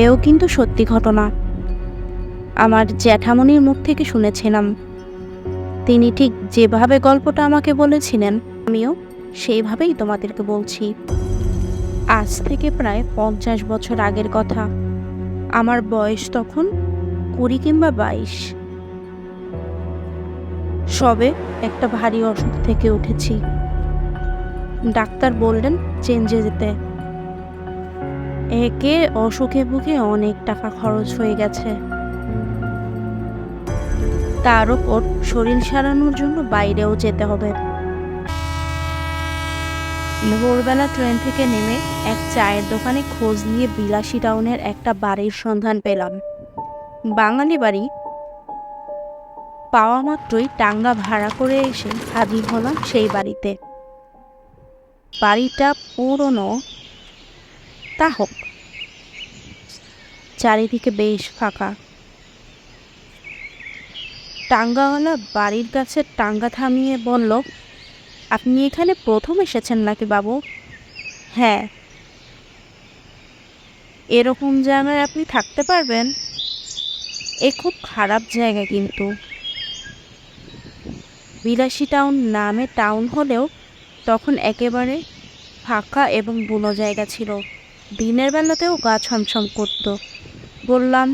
এও কিন্তু সত্যি ঘটনা। আমার জ্যাঠামণির মুখ থেকে শুনেছিলাম। তিনি ঠিক যেভাবে গল্পটা আমাকে বলেছিলেন, আমিও সেইভাবেই তোমাদেরকে বলছি। আজ থেকে প্রায় 50 বছর আগের কথা। আমার বয়স তখন 20 কিংবা 22। সবে একটা ভারী অসুখ থেকে উঠেছি। ডাক্তার বললেন চেঞ্জে যেতে। একে অসুখে ভুগে অনেক টাকা খরচ হয়ে গেছে। তার ওপর শরীর সারানোর জন্য বাইরেও যেতে হবে। ভোরবেলা ট্রেন থেকে নেমে এক চায়ের দোকানে খোঁজ নিয়ে বিলাসী টাউনের একটা বাড়ির সন্ধান পেলাম। বাঙালি বাড়ি। পাওয়া মাত্রই টাঙ্গা ভাড়া করে এসে হাজির হলাম সেই বাড়িতে। বাড়িটা পুরনো, তা হোক, চারিদিকে বেশ ফাঁকা। টাঙ্গাওয়ালা বাড়ির কাছে টাঙ্গা থামিয়ে বলল, আপনি এখানে প্রথম এসেছেন নাকি বাবু? হ্যাঁ। এরকম জায়গায় আপনি থাকতে পারবেন? এ খুব খারাপ জায়গা কিন্তু। বিলাসী টাউন নামে টাউন হলেও তখন একেবারে ফাঁকা এবং বুনো জায়গা ছিল। দিনের বেলাতেও গা ছমছম করত। বললাম,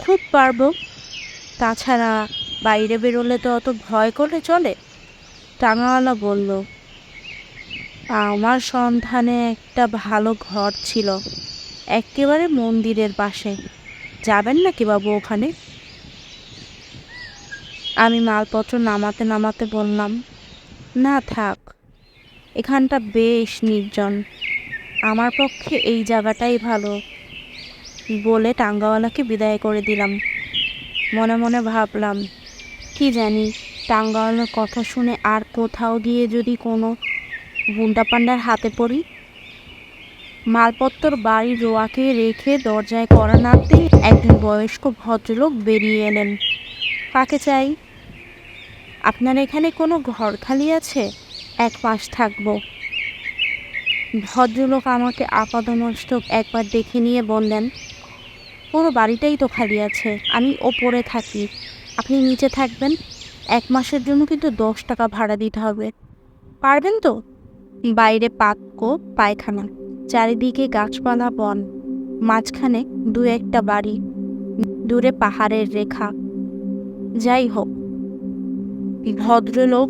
খুব পারবো। তাছাড়া বাইরে বেরোলে তো অত ভয় করে চলে? টাঙ্গাওয়ালা বলল, আমার সন্ধানে একটা ভালো ঘর ছিল একেবারে মন্দিরের পাশে। যাবেন নাকি বাবু ওখানে? আমি মালপত্র নামাতে নামাতে বললাম, না থাক, এখানটা বেশ নির্জন। আমার পক্ষে এই জায়গাটাই ভালো। বলে টাঙ্গাওয়ালাকে বিদায় করে দিলাম। মনে মনে ভাবলাম, কি জানি টাঙ্গাওয়ালার কথা শুনে আর কোথাও গিয়ে যদি কোনো গুন্ডা পান্ডার হাতে পড়ি। মালপত্তর বাড়ির রোয়াকে রেখে দরজায় কড়া নাড়তেই একজন বয়স্ক ভদ্রলোক বেরিয়ে এলেন। কাকে চাই? আপনার এখানে কোনো ঘর খালি আছে? 1 মাস থাকবো। ভদ্রলোক আমাকে আপাদমস্তক একবার দেখে নিয়ে বললেন, পুরো বাড়িটাই তো খালি আছে, আমি ওপরে থাকি, আপনি নিচে থাকবেন। 1 মাসের জন্য কিন্তু 10 টাকা ভাড়া দিতে হবে। পারবেন তো? বাইরে পায়খানা, চারিদিকে গাছপালা, বন, মাঝখানে 2-1টা বাড়ি, দূরে পাহাড়ের রেখা। যাই হোক, ভদ্রলোক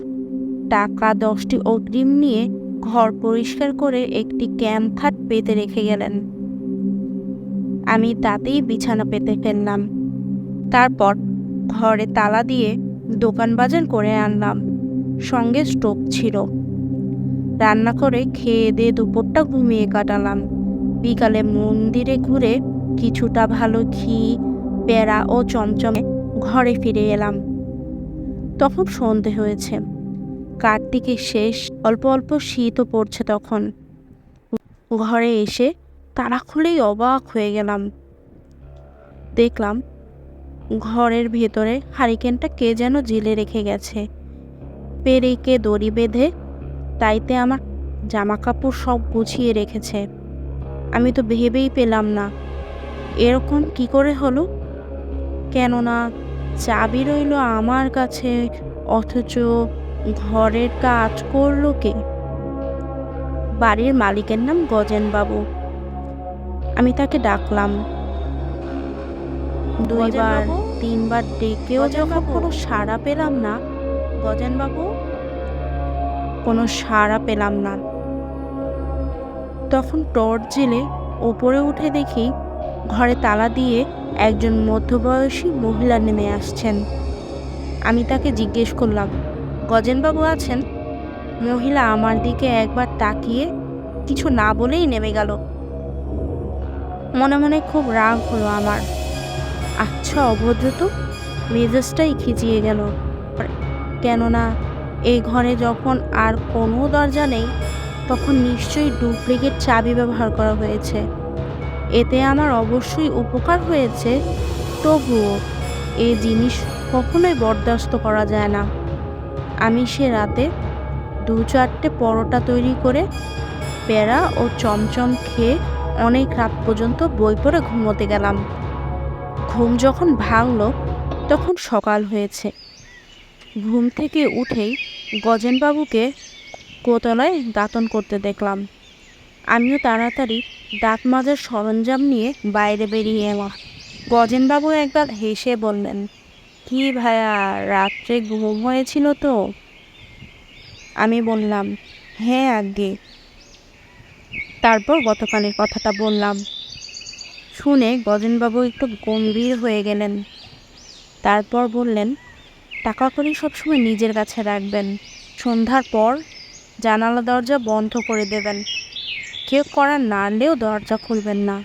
টাকা 10টি অগ্রিম নিয়ে ঘর পরিষ্কার করে একটি ক্যাম্প খাট পেতে রেখে গেলেন। আমি তাতেই বিছানা পেতে ফেললাম। তারপর ঘরে তালা দিয়ে দোকান বাজার করে আনলাম। সঙ্গে স্টোভ ছিল। রান্না করে খেয়ে দিয়ে দুপুরটা ঘুমিয়ে কাটালাম। বিকালে মন্দিরে ঘুরে কিছুটা ভালো ঘি, পেড়া ও চমচমে ঘরে ফিরে এলাম। তখন সন্ধে হয়েছে। কার্তিকের শেষ, অল্প অল্প শীতও পড়ছে তখন। ঘরে এসে তালা খুলেই অবাক হয়ে গেলাম। দেখলাম ঘরের ভেতরে হারিকেনটা কে যেন জেলে রেখে গেছে। পেরেকে দড়ি বেঁধে তাইতে আমার জামা কাপড় সব গুছিয়ে রেখেছে। আমি তো ভেবেই পেলাম না এরকম কি করে হলো। কেননা চাবি রইল আমার কাছে, অথচ ঘরের কাজ করলো কে? বাড়ির মালিকের নাম গজেনবাবু। আমি তাকে ডাকলাম। 2বার 3বার ডেকেও যখন কোনো সাড়া পেলাম না, গজেনবাবু, কোনো সাড়া পেলাম না। তখন টর্চ জেলে ওপরে উঠে দেখি ঘরে তালা দিয়ে একজন মধ্যবয়সী মহিলা নেমে আসছেন। আমি তাকে জিজ্ঞেস করলাম, গজেনবাবু আছেন? মহিলা আমার দিকে একবার তাকিয়ে কিছু না বলেই নেমে গেল। মনে মনে খুব রাগ হলো আমার। আচ্ছা অভদ্র তো, মেজাজটাই খিচিয়ে গেল। কেননা এই ঘরে যখন আর কোনো দরজা নেই, তখন নিশ্চয়ই ডুপ্লিকেট চাবি ব্যবহার করা হয়েছে। এতে আমার অবশ্যই উপকার হয়েছে, তবুও এই জিনিস কখনোই বরদাস্ত করা যায় না। আমি সে রাতে 2-4টে পরোটা তৈরি করে প্যারা ও চমচম খেয়ে অনেক রাত পর্যন্ত বই পড়ে ঘুমোতে গেলাম। ঘুম যখন ভাঙল তখন সকাল হয়েছে। ঘুম থেকে উঠেই গজেনবাবুকে গোতলায় দাঁতন করতে দেখলাম। আমিও তাড়াতাড়ি দাঁত মাজার সরঞ্জাম নিয়ে বাইরে বেরিয়ে এলাম। গজেনবাবু একবার হেসে বললেন, কি ভাইয়া, রাত্রে ঘুম হয়েছিল তো? আমি বললাম, হ্যাঁ আজ্ঞে। তারপর গতকালের কথাটা বললাম। শুনে গজেনবাবু একটু গম্ভীর হয়ে গেলেন। তারপর বললেন, টাকা কড়ি সবসময় নিজের কাছে রাখবেন। সন্ধ্যার পর জানালা দরজা বন্ধ করে দেবেন। কেউ কড়া নাড়লেও দরজা খুলবেন না।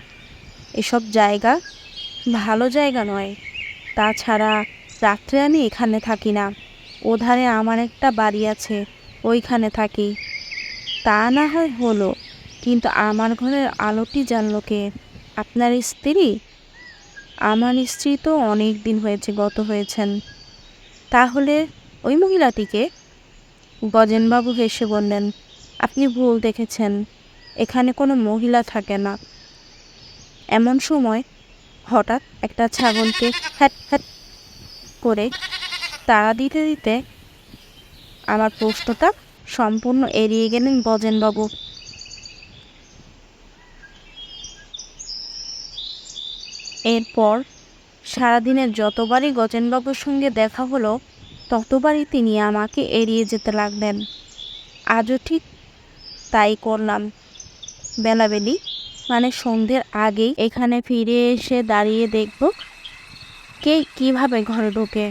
এসব জায়গা ভালো জায়গা নয়। তাছাড়া রাত্রে আমি এখানে থাকি না, ওধারে আমার একটা বাড়ি আছে, ওইখানে থাকি। তা না হয় হলো, কিন্তু আমার ঘরের আলোটি জ্বাললো কে? আপনার স্ত্রী? আমার স্ত্রী তো অনেক দিন হয়েছে গত হয়েছেন। তাহলে ওই মহিলাটিকে? গজেনবাবু হেসে বললেন, আপনি ভুল দেখেছেন, এখানে কোনো মহিলা থাকে না। এমন সময় হঠাৎ একটা ছাগলকে হ্যাট হ্যাট করে তাড়া দিতে দিতে আমার প্রশ্নটা সম্পূর্ণ এড়িয়ে গেলেন গজেনবাবু। এরপর সারাদিনের যতবারই গজেনবাবুর সঙ্গে দেখা হলো ততবারই তিনি আমাকে এড়িয়ে যেতে লাগলেন। আজও ঠিক তাই করলাম। বেলাবেলি মানে সন্ধ্যের আগেই এখানে ফিরে এসে দাঁড়িয়ে দেখব কে কিভাবে ঘরে ঢোকে।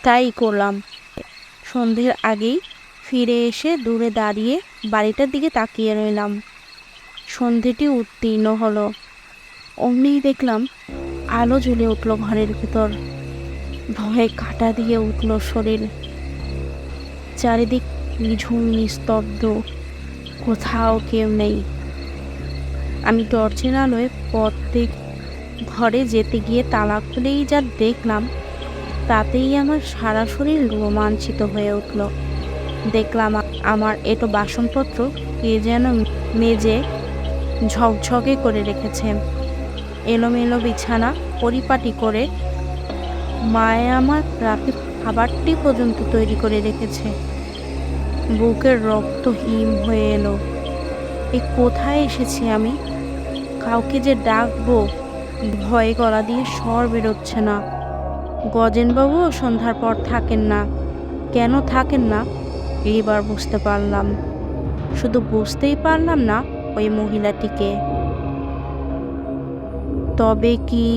তাই করলাম। সন্ধ্যের আগেই ফিরে এসে দূরে দাঁড়িয়ে বাড়িটার দিকে তাকিয়ে রইলাম। সন্ধেটি উত্তীর্ণ হলো। অমনিই দেখলাম আলো জ্বলে উঠল ঘরের ভিতর। ভয়ে কাঁটা দিয়ে উঠল শরীর। চারিদিক নিঝুম নিস্তব্ধ, কোথাও কেউ নেই। আমি টর্চের আলোয় প্রত্যেক ঘরে যেতে গিয়ে তালা খুলেই যা দেখলাম তাতেই আমার সারা শরীর রোমাঞ্চিত হয়ে উঠল। দেখলাম আমার এটো বাসনপত্র কে যেন মেজে ঝকঝকে করে রেখেছে। এলোমেলো বিছানা পরিপাটি করে মায়ে আমার রাতের খাবারটি পর্যন্ত তৈরি করে রেখেছে। বুকের রক্ত হিম হয়ে এলো। এ কোথায় এসেছি আমি? কাউকে যে ডাকবো, ভয়ে গলা দিয়ে স্বর বেরোচ্ছে না। গজেনবাবুও সন্ধ্যার পর থাকেন না। কেন থাকেন না এইবার বুঝতে পারলাম। শুধু বুঝতেই পারলাম না ওই মহিলাটিকে। তবে কি?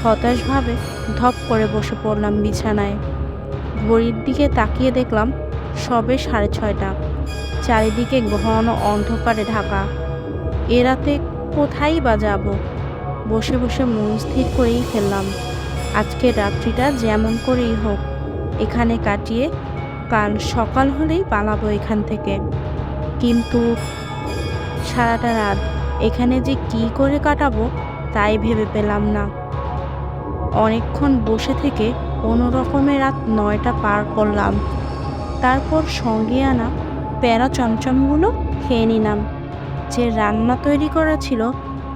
হতাশভাবে ধপ করে বসে পড়লাম বিছানায়। ঘড়ির দিকে তাকিয়ে দেখলাম সবে 6:30। চারিদিকে ঘন অন্ধকারে ঢাকা। এ রাতে কোথায় বা যাব? বসে বসে মন স্থির করেই ফেললাম, আজকের রাত্রিটা যেমন করেই হোক এখানে কাটিয়ে কাল সকাল হলেই পালাবো এখান থেকে। কিন্তু সারাটা রাত এখানে যে কি করে কাটাবো তাই ভেবে পেলাম না। অনেকক্ষণ বসে থেকে কোনো রকমে রাত 9টা পার করলাম। তারপর সঙ্গে আনা প্যারা চমচমগুলো খেয়ে নিলাম। যে রান্না তৈরি করা ছিল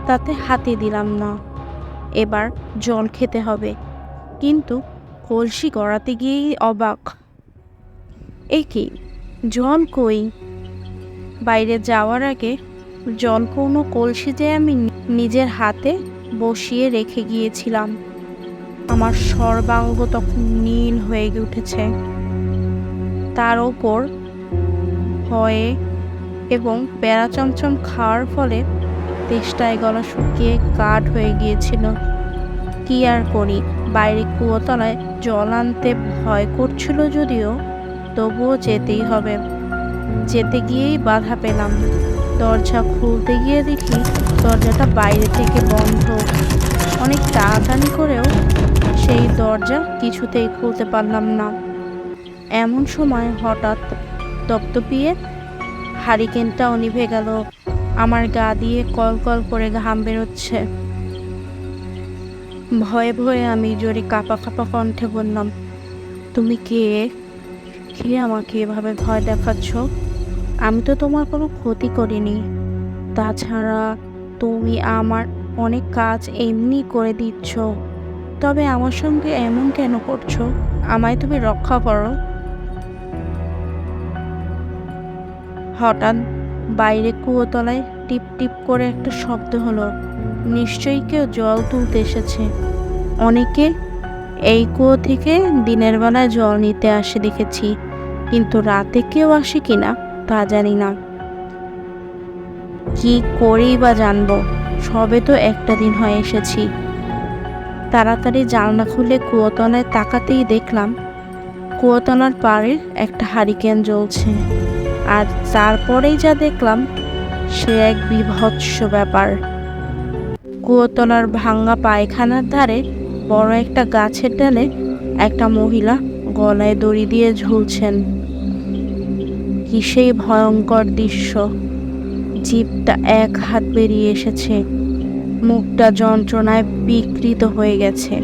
তাতে হাতে দিলাম না। এবার জল খেতে হবে, কিন্তু কলসি গড়াতে গিয়েই অবাক। এ কি, জল কই? বাইরে যাওয়ার আগে জল কোনো কলসি যে আমি নিজের হাতে বসিয়ে রেখে গিয়েছিলাম। আমার সর্বাঙ্গ তখন নীল হয়ে উঠেছে। তার ওপর ভয়ে এবং প্যারা চমচম খাওয়ার ফলে তেষ্টায় গলা শুকিয়ে কাঠ হয়ে গিয়েছিল। কি আর করি, বাইরে কুয়োতলায় জল আনতে ভয় করছিল যদিও, তবুও যেতেই হবে। যেতে গিয়েই বাধা পেলাম। দরজা খুলতে গিয়ে দেখি দরজাটা বাইরে থেকে বন্ধ। অনেক টানাটানি করেও সেই দরজা কিছুতেই খুলতে পারলাম না। এমন সময় হঠাৎ দপদপিয়ে হারিকেনটাও নিভে গেল। আমার গা দিয়ে কল কল করে ঘাম বেরোচ্ছে। ভয়ে ভয়ে আমি জোরে কাঁপা কাঁপা কণ্ঠে বললাম, তুমি কে? দেখিয়ে আমাকে এভাবে ভয় দেখাচ্ছ? আমি তো তোমার কোনো ক্ষতি করিনি। তাছাড়া তুমি আমার অনেক কাজ এমনি করে দিচ্ছ। তবে আমার সঙ্গে এমন কেন করছো? আমায় তুমি রক্ষা করো। হঠাৎ বাইরে কুয়োতলায় টিপ টিপ করে একটা শব্দ হলো। নিশ্চয়ই কেউ জল তুলতে এসেছে। অনেকে এই কুয়ো থেকে দিনের বেলায় জল নিতে আসে দেখেছি, কিন্তু রাতে কেউ আসে কিনা তা জানি না। কি করেই বা জানবো? সবে তো একটা দিন হয়ে এসেছি। তাড়াতাড়ি জানলা খুলে কুয়োতলায় তাকাতেই দেখলাম কুয়োতলার পাড়ে একটা হারিকেন জ্বলছে। আর তারপরেই যা দেখলাম সে এক বীভৎস ব্যাপার। কুয়োতলার ভাঙা পায়খানার ধারে বড় একটা গাছের ডালে একটা মহিলা গলায় দড়ি দিয়ে ঝুলছেন। কি সেই ভয়ঙ্কর দৃশ্য! জিভটা এক হাত বেরিয়ে এসেছে, মুখটা যন্ত্রণায় বিকৃত হয়ে গেছে,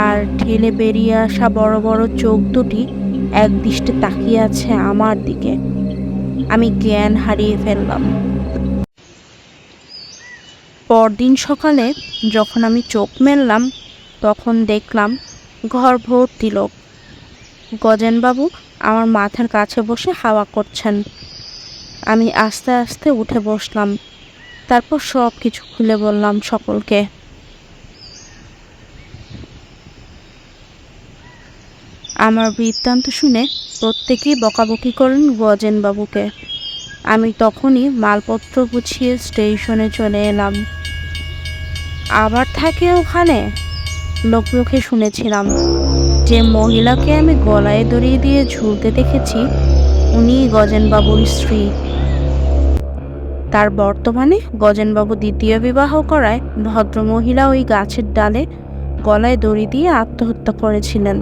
আর ঠেলে বেরিয়ে আসা বড় বড় চোখ দুটি একদৃষ্টে তাকিয়ে আছে আমার দিকে। আমি জ্ঞান হারিয়ে ফেললাম। পরদিন সকালে যখন আমি চোখ মেললাম তখন দেখলাম ঘর ভর্তি লোক। গজেনবাবু আমার মাথার কাছে বসে হাওয়া করছেন। আমি আস্তে আস্তে উঠে বসলাম। তারপর সব কিছু খুলে বললাম সকলকে। আমার বৃত্তান্ত শুনে প্রত্যেকেই বকাবকি করলেন গজেনবাবুকে। আমি তখনই মালপত্র গুছিয়ে স্টেশনে চলে এলাম। আবার থাকে ওখানে? লোকে শুনেছিলাম যে মহিলাকে আমি গলায় দড়ি দিয়ে ঝুলতে দেখেছি উনিই গজেনবাবুর স্ত্রী। তার বর্তমানে গজেনবাবু দ্বিতীয় বিবাহ করায় ভদ্রমহিলা ওই গাছের ডালে গলায় দড়ি দিয়ে আত্মহত্যা করেছিলেন।